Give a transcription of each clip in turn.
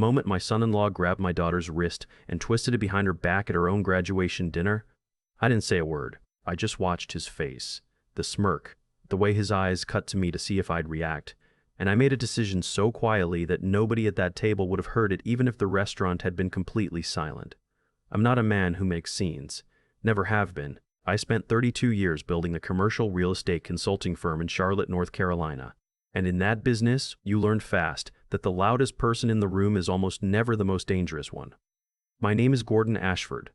The moment my son-in-law grabbed my daughter's wrist and twisted it behind her back at her own graduation dinner, I didn't say a word. I just watched his face, the smirk, the way his eyes cut to me to see if I'd react, and I made a decision so quietly that nobody at that table would have heard it even if the restaurant had been completely silent. I'm not a man who makes scenes. Never have been. I spent 32 years building a commercial real estate consulting firm in Charlotte, North Carolina. And in that business, you learn fast that the loudest person in the room is almost never the most dangerous one. My name is Gordon Ashford.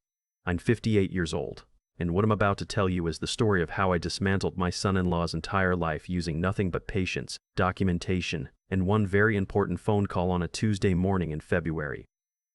I'm 58 years old. And what I'm about to tell you is the story of how I dismantled my son-in-law's entire life using nothing but patience, documentation, and one very important phone call on a Tuesday morning in February.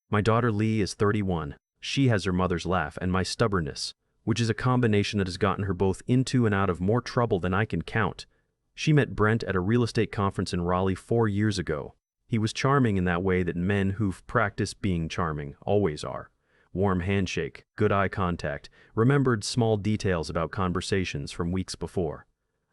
My daughter Lee is 31. She has her mother's laugh and my stubbornness, which is a combination that has gotten her both into and out of more trouble than I can count. She met Brent at a real estate conference in Raleigh 4 years ago. He was charming in that way that men who've practiced being charming always are. Warm handshake, good eye contact, remembered small details about conversations from weeks before.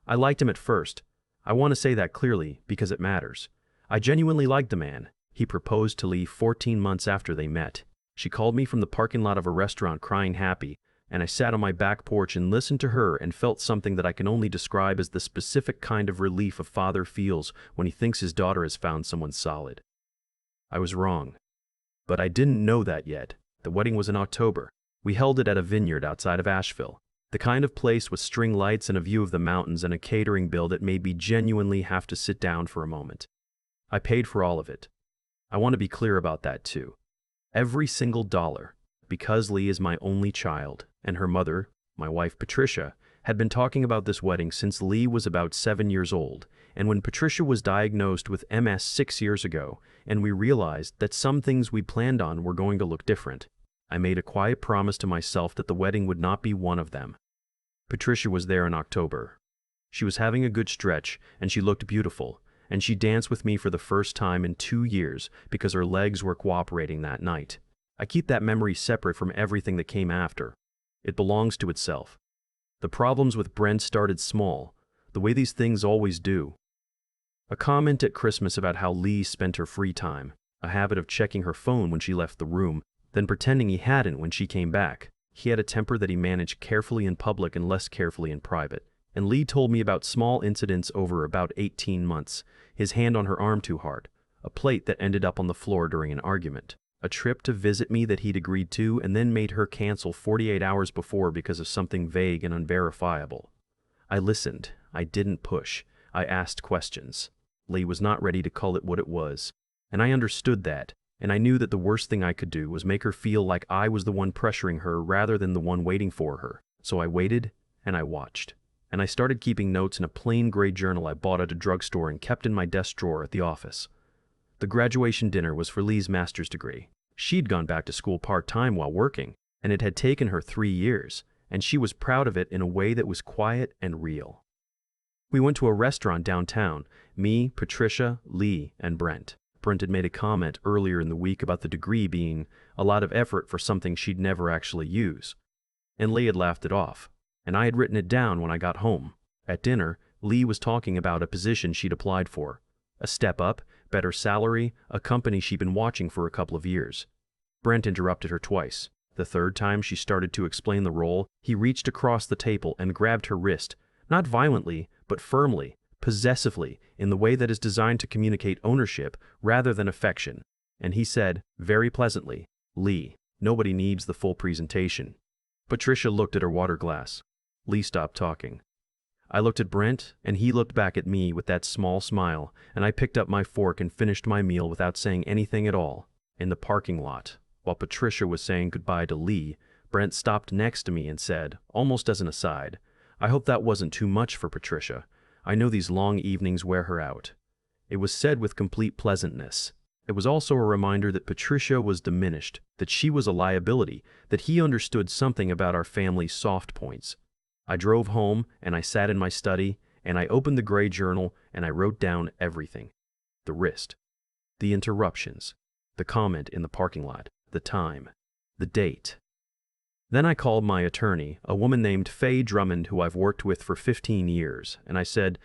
I liked him at first. I want to say that clearly because it matters. I genuinely liked the man. He proposed to Lee 14 months after they met. She called me from the parking lot of a restaurant crying happy, and I sat on my back porch and listened to her and felt something that I can only describe as the specific kind of relief a father feels when he thinks his daughter has found someone solid. I was wrong. But I didn't know that yet. The wedding was in October. We held it at a vineyard outside of Asheville, the kind of place with string lights and a view of the mountains and a catering bill that made me genuinely have to sit down for a moment. I paid for all of it. I want to be clear about that too. Every single dollar, because Lee is my only child, and her mother, my wife Patricia, had been talking about this wedding since Lee was about 7 years old, and when Patricia was diagnosed with MS 6 years ago, and we realized that some things we planned on were going to look different, I made a quiet promise to myself that the wedding would not be one of them. Patricia was there in October. She was having a good stretch, and she looked beautiful, and she danced with me for the first time in 2 years because her legs were cooperating that night. I keep that memory separate from everything that came after. It belongs to itself. The problems with Brent started small, the way these things always do. A comment at Christmas about how Lee spent her free time, a habit of checking her phone when she left the room, then pretending he hadn't when she came back. He had a temper that he managed carefully in public and less carefully in private. And Lee told me about small incidents over about 18 months, his hand on her arm too hard, a plate that ended up on the floor during an argument, a trip to visit me that he'd agreed to and then made her cancel 48 hours before because of something vague and unverifiable. I listened. I didn't push. I asked questions. Lee was not ready to call it what it was, and I understood that, and I knew that the worst thing I could do was make her feel like I was the one pressuring her rather than the one waiting for her. So I waited, and I watched. And I started keeping notes in a plain gray journal I bought at a drugstore and kept in my desk drawer at the office. The graduation dinner was for Lee's master's degree. She'd gone back to school part-time while working, and it had taken her 3 years, and she was proud of it in a way that was quiet and real. We went to a restaurant downtown, me, Patricia, Lee, and Brent. Brent had made a comment earlier in the week about the degree being a lot of effort for something she'd never actually use, and Lee had laughed it off. And I had written it down when I got home. At dinner, Lee was talking about a position she'd applied for. A step up, better salary, a company she'd been watching for a couple of years. Brent interrupted her twice. The third time she started to explain the role, he reached across the table and grabbed her wrist, not violently, but firmly, possessively, in the way that is designed to communicate ownership rather than affection. And he said, very pleasantly, "Lee, nobody needs the full presentation." Patricia looked at her water glass. Lee stopped talking. I looked at Brent, and he looked back at me with that small smile, and I picked up my fork and finished my meal without saying anything at all. In the parking lot, while Patricia was saying goodbye to Lee, Brent stopped next to me and said, almost as an aside, "I hope that wasn't too much for Patricia. I know these long evenings wear her out." It was said with complete pleasantness. It was also a reminder that Patricia was diminished, that she was a liability, that he understood something about our family's soft points. I drove home, and I sat in my study, and I opened the gray journal, and I wrote down everything. The wrist, the interruptions, the comment in the parking lot, the time, the date. Then I called my attorney, a woman named Faye Drummond who I've worked with for 15 years, and I said,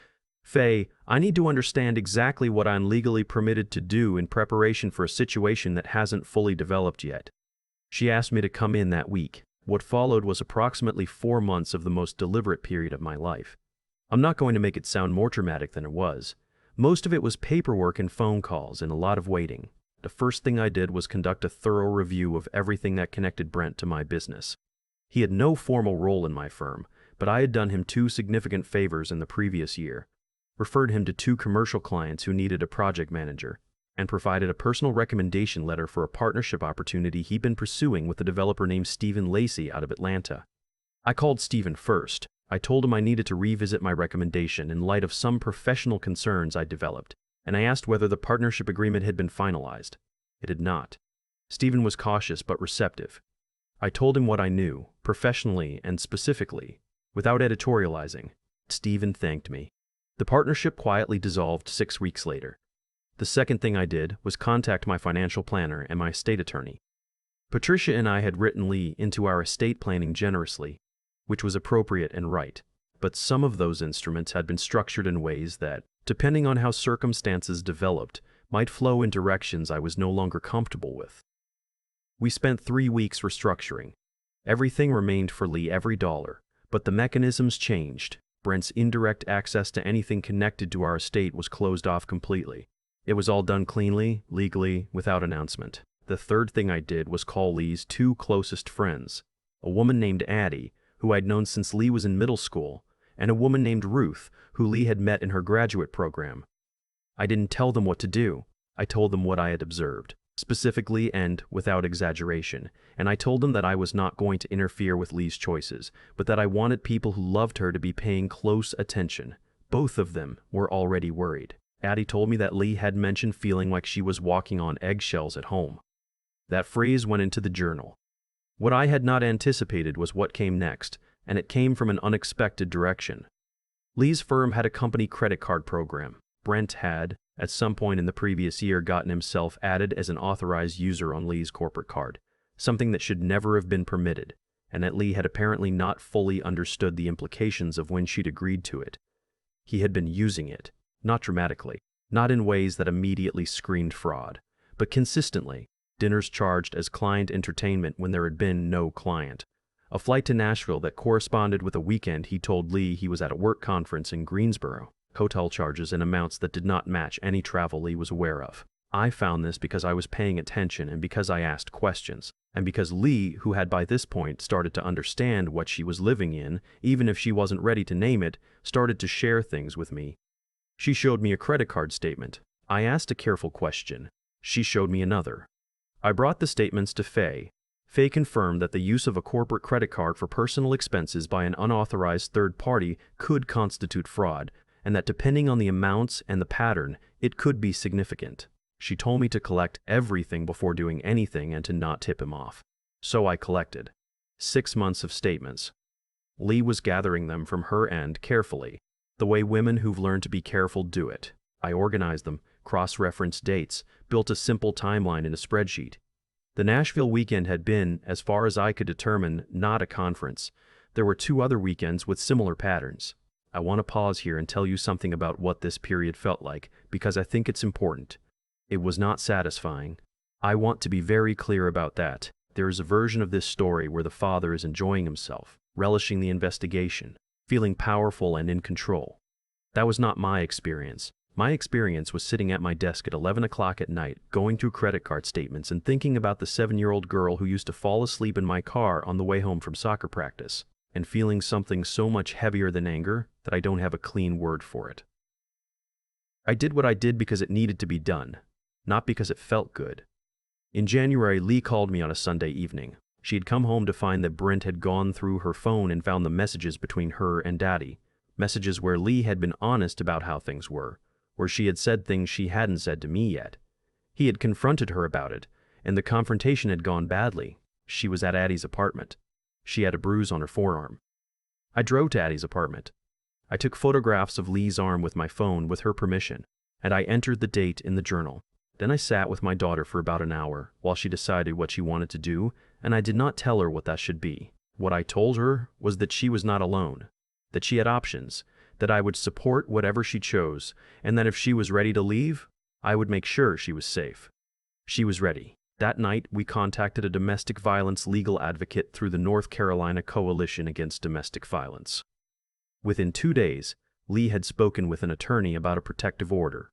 Faye, I need to understand exactly what I'm legally permitted to do in preparation for a situation that hasn't fully developed yet. She asked me to come in that week. What followed was approximately 4 months of the most deliberate period of my life. I'm not going to make it sound more dramatic than it was. Most of it was paperwork and phone calls and a lot of waiting. The first thing I did was conduct a thorough review of everything that connected Brent to my business. He had no formal role in my firm, but I had done him 2 significant favors in the previous year, referred him to 2 commercial clients who needed a project manager, and provided a personal recommendation letter for a partnership opportunity he'd been pursuing with a developer named Stephen Lacey out of Atlanta. I called Stephen first. I told him I needed to revisit my recommendation in light of some professional concerns I'd developed, and I asked whether the partnership agreement had been finalized. It had not. Stephen was cautious but receptive. I told him what I knew, professionally and specifically, without editorializing. Stephen thanked me. The partnership quietly dissolved 6 weeks later. The second thing I did was contact my financial planner and my estate attorney. Patricia and I had written Lee into our estate planning generously, which was appropriate and right, but some of those instruments had been structured in ways that, depending on how circumstances developed, might flow in directions I was no longer comfortable with. We spent 3 weeks restructuring. Everything remained for Lee, every dollar, but the mechanisms changed. Brent's indirect access to anything connected to our estate was closed off completely. It was all done cleanly, legally, without announcement. The third thing I did was call Lee's 2 closest friends, a woman named Addie, who I'd known since Lee was in middle school, and a woman named Ruth, who Lee had met in her graduate program. I didn't tell them what to do. I told them what I had observed, specifically and without exaggeration, and I told them that I was not going to interfere with Lee's choices, but that I wanted people who loved her to be paying close attention. Both of them were already worried. Addie told me that Lee had mentioned feeling like she was walking on eggshells at home. That phrase went into the journal. What I had not anticipated was what came next, and it came from an unexpected direction. Lee's firm had a company credit card program. Brent had, at some point in the previous year, gotten himself added as an authorized user on Lee's corporate card, something that should never have been permitted, and that Lee had apparently not fully understood the implications of when she'd agreed to it. He had been using it, not dramatically, not in ways that immediately screamed fraud, but consistently. Dinners charged as client entertainment when there had been no client. A flight to Nashville that corresponded with a weekend he told Lee he was at a work conference in Greensboro. Hotel charges in amounts that did not match any travel Lee was aware of. I found this because I was paying attention and because I asked questions, and because Lee, who had by this point started to understand what she was living in, even if she wasn't ready to name it, started to share things with me. She showed me a credit card statement. I asked a careful question. She showed me another. I brought the statements to Faye. Faye confirmed that the use of a corporate credit card for personal expenses by an unauthorized third party could constitute fraud, and that depending on the amounts and the pattern, it could be significant. She told me to collect everything before doing anything and to not tip him off. So I collected 6 months of statements. Lee was gathering them from her end carefully, the way women who've learned to be careful do it. I organized them, cross-referenced dates, built a simple timeline in a spreadsheet. The Nashville weekend had been, as far as I could determine, not a conference. There were 2 other weekends with similar patterns. I want to pause here and tell you something about what this period felt like, because I think it's important. It was not satisfying. I want to be very clear about that. There is a version of this story where the father is enjoying himself, relishing the investigation, feeling powerful and in control. That was not my experience. My experience was sitting at my desk at 11 o'clock at night, going through credit card statements and thinking about the 7-year-old girl who used to fall asleep in my car on the way home from soccer practice, and feeling something so much heavier than anger that I don't have a clean word for it. I did what I did because it needed to be done, not because it felt good. In January, Lee called me on a Sunday evening. She had come home to find that Brent had gone through her phone and found the messages between her and Daddy, messages where Lee had been honest about how things were, where she had said things she hadn't said to me yet. He had confronted her about it, and the confrontation had gone badly. She was at Addie's apartment. She had a bruise on her forearm. I drove to Addie's apartment. I took photographs of Lee's arm with my phone with her permission, and I entered the date in the journal. Then I sat with my daughter for about an hour while she decided what she wanted to do, and I did not tell her what that should be. What I told her was that she was not alone, that she had options, that I would support whatever she chose, and that if she was ready to leave, I would make sure she was safe. She was ready. That night, we contacted a domestic violence legal advocate through the North Carolina Coalition Against Domestic Violence. Within 2 days, Lee had spoken with an attorney about a protective order.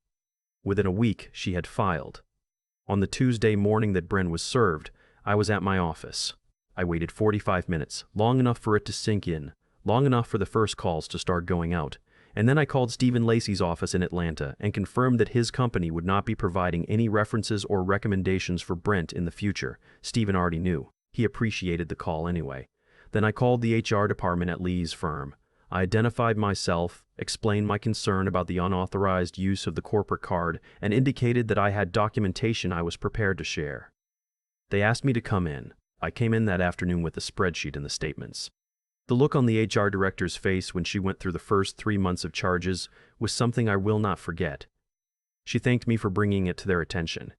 Within a week, she had filed. On the Tuesday morning that Bren was served, I was at my office. I waited 45 minutes, long enough for it to sink in, long enough for the first calls to start going out, and then I called Stephen Lacey's office in Atlanta and confirmed that his company would not be providing any references or recommendations for Brent in the future. Stephen already knew. He appreciated the call anyway. Then I called the HR department at Lee's firm. I identified myself, explained my concern about the unauthorized use of the corporate card, and indicated that I had documentation I was prepared to share. They asked me to come in. I came in that afternoon with a spreadsheet and the statements. The look on the HR director's face when she went through the first 3 months of charges was something I will not forget. She thanked me for bringing it to their attention.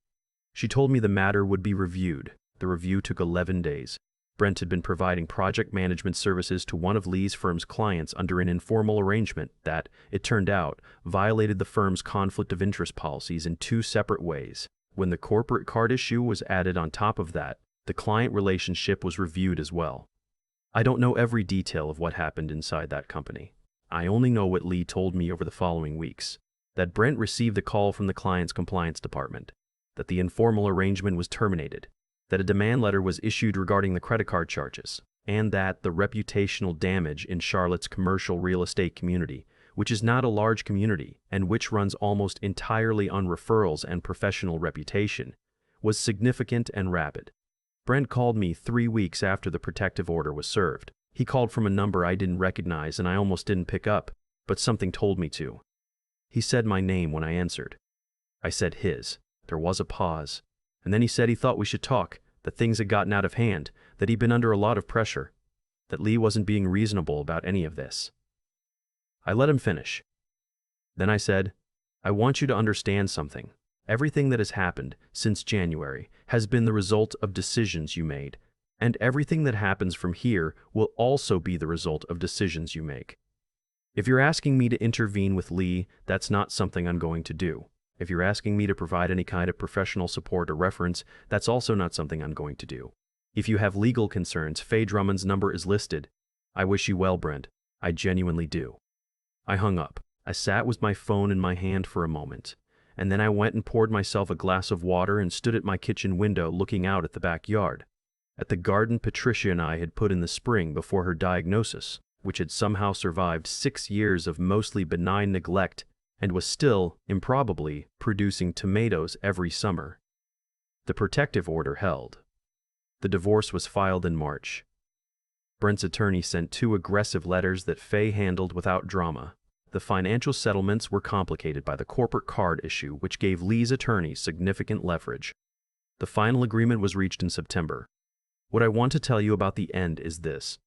She told me the matter would be reviewed. The review took 11 days. Brent had been providing project management services to one of Lee's firm's clients under an informal arrangement that, it turned out, violated the firm's conflict of interest policies in 2 separate ways. When the corporate card issue was added on top of that, the client relationship was reviewed as well. I don't know every detail of what happened inside that company. I only know what Lee told me over the following weeks, that Brent received a call from the client's compliance department, that the informal arrangement was terminated, that a demand letter was issued regarding the credit card charges, and that the reputational damage in Charlotte's commercial real estate community, which is not a large community and which runs almost entirely on referrals and professional reputation, was significant and rapid. Brent called me 3 weeks after the protective order was served. He called from a number I didn't recognize and I almost didn't pick up, but something told me to. He said my name when I answered. I said his. There was a pause. And then he said he thought we should talk, that things had gotten out of hand, that he'd been under a lot of pressure, that Lee wasn't being reasonable about any of this. I let him finish. Then I said, I want you to understand something. Everything that has happened since January has been the result of decisions you made, and everything that happens from here will also be the result of decisions you make. If you're asking me to intervene with Lee, that's not something I'm going to do. If you're asking me to provide any kind of professional support or reference, that's also not something I'm going to do. If you have legal concerns, Faye Drummond's number is listed. I wish you well, Brent. I genuinely do. I hung up. I sat with my phone in my hand for a moment, and then I went and poured myself a glass of water and stood at my kitchen window looking out at the backyard, at the garden Patricia and I had put in the spring before her diagnosis, which had somehow survived 6 years of mostly benign neglect and was still, improbably, producing tomatoes every summer. The protective order held. The divorce was filed in March. Brent's attorney sent 2 aggressive letters that Faye handled without drama. The financial settlements were complicated by the corporate card issue, which gave Lee's attorney significant leverage. The final agreement was reached in September. What I want to tell you about the end is this.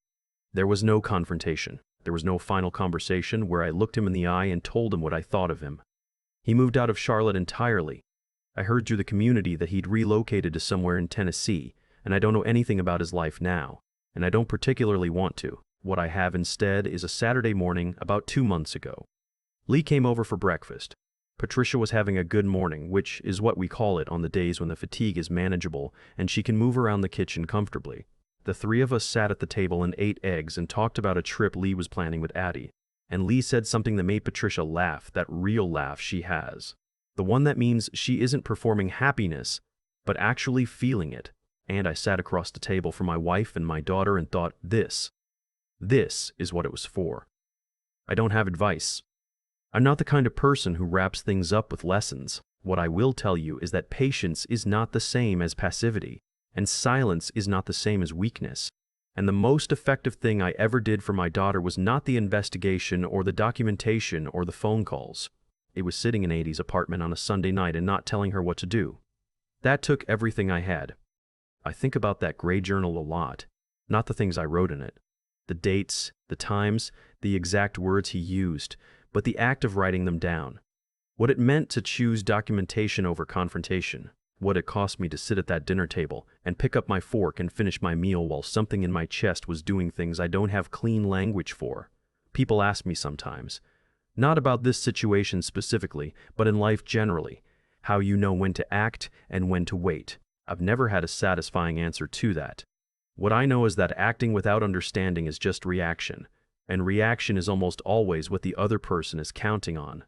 There was no confrontation. There was no final conversation where I looked him in the eye and told him what I thought of him. He moved out of Charlotte entirely. I heard through the community that he'd relocated to somewhere in Tennessee, and I don't know anything about his life now, and I don't particularly want to. What I have instead is a Saturday morning about 2 months ago. Lee came over for breakfast. Patricia was having a good morning, which is what we call it on the days when the fatigue is manageable and she can move around the kitchen comfortably. The 3 of us sat at the table and ate eggs and talked about a trip Lee was planning with Addie. And Lee said something that made Patricia laugh, that real laugh she has. The one that means she isn't performing happiness, but actually feeling it. And I sat across the table from my wife and my daughter and thought, this is what it was for. I don't have advice. I'm not the kind of person who wraps things up with lessons. What I will tell you is that patience is not the same as passivity, and silence is not the same as weakness. And the most effective thing I ever did for my daughter was not the investigation or the documentation or the phone calls. It was sitting in Adie's apartment on a Sunday night and not telling her what to do. That took everything I had. I think about that gray journal a lot, not the things I wrote in it. The dates, the times, the exact words he used, but the act of writing them down. What it meant to choose documentation over confrontation. What it cost me to sit at that dinner table and pick up my fork and finish my meal while something in my chest was doing things I don't have clean language for. People ask me sometimes, Not about this situation specifically, but in life generally. How you know when to act and when to wait. I've never had a satisfying answer to that. What I know is that acting without understanding is just reaction, and reaction is almost always what the other person is counting on.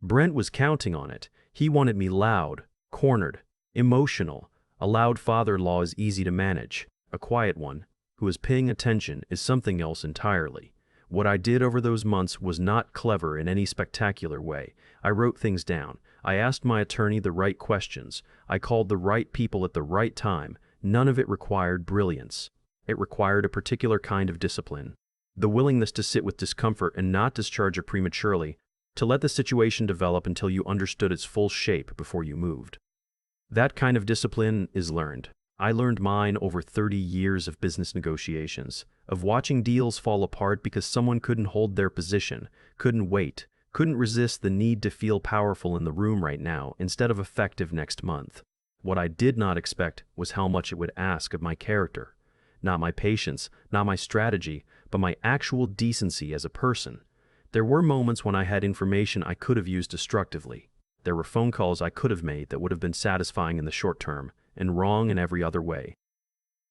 Brent was counting on it. He wanted me loud, cornered, emotional. A loud father-in-law is easy to manage. A quiet one, who is paying attention, is something else entirely. What I did over those months was not clever in any spectacular way. I wrote things down. I asked my attorney the right questions. I called the right people at the right time. None of it required brilliance. It required a particular kind of discipline. The willingness to sit with discomfort and not discharge it prematurely, to let the situation develop until you understood its full shape before you moved. That kind of discipline is learned. I learned mine over 30 years of business negotiations, of watching deals fall apart because someone couldn't hold their position, couldn't wait, couldn't resist the need to feel powerful in the room right now instead of effective next month. What I did not expect was how much it would ask of my character. Not my patience, not my strategy, but my actual decency as a person. There were moments when I had information I could have used destructively. There were phone calls I could have made that would have been satisfying in the short term, and wrong in every other way.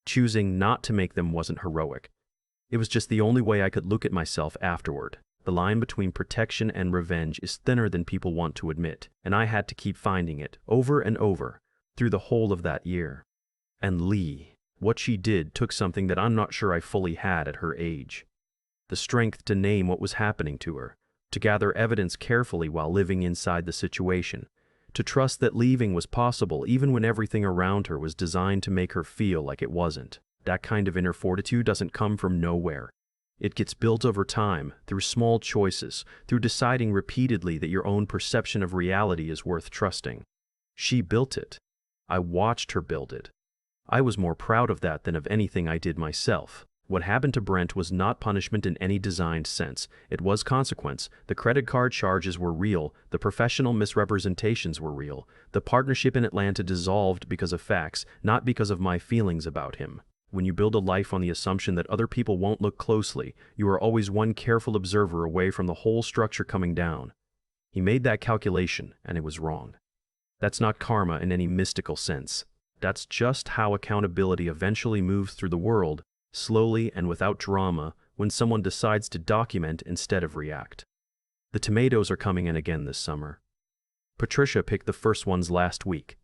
Choosing not to make them wasn't heroic. It was just the only way I could look at myself afterward. The line between protection and revenge is thinner than people want to admit, and I had to keep finding it, over and over, through the whole of that year. And Lee, what she did took something that I'm not sure I fully had at her age. The strength to name what was happening to her, to gather evidence carefully while living inside the situation, to trust that leaving was possible even when everything around her was designed to make her feel like it wasn't. That kind of inner fortitude doesn't come from nowhere. It gets built over time, through small choices, through deciding repeatedly that your own perception of reality is worth trusting. She built it. I watched her build it. I was more proud of that than of anything I did myself. What happened to Brent was not punishment in any designed sense. It was consequence. The credit card charges were real. The professional misrepresentations were real. The partnership in Atlanta dissolved because of facts, not because of my feelings about him. When you build a life on the assumption that other people won't look closely, you are always one careful observer away from the whole structure coming down. He made that calculation, and it was wrong. That's not karma in any mystical sense. That's just how accountability eventually moves through the world, slowly and without drama, when someone decides to document instead of react. The tomatoes are coming in again this summer. Patricia picked the first ones last week.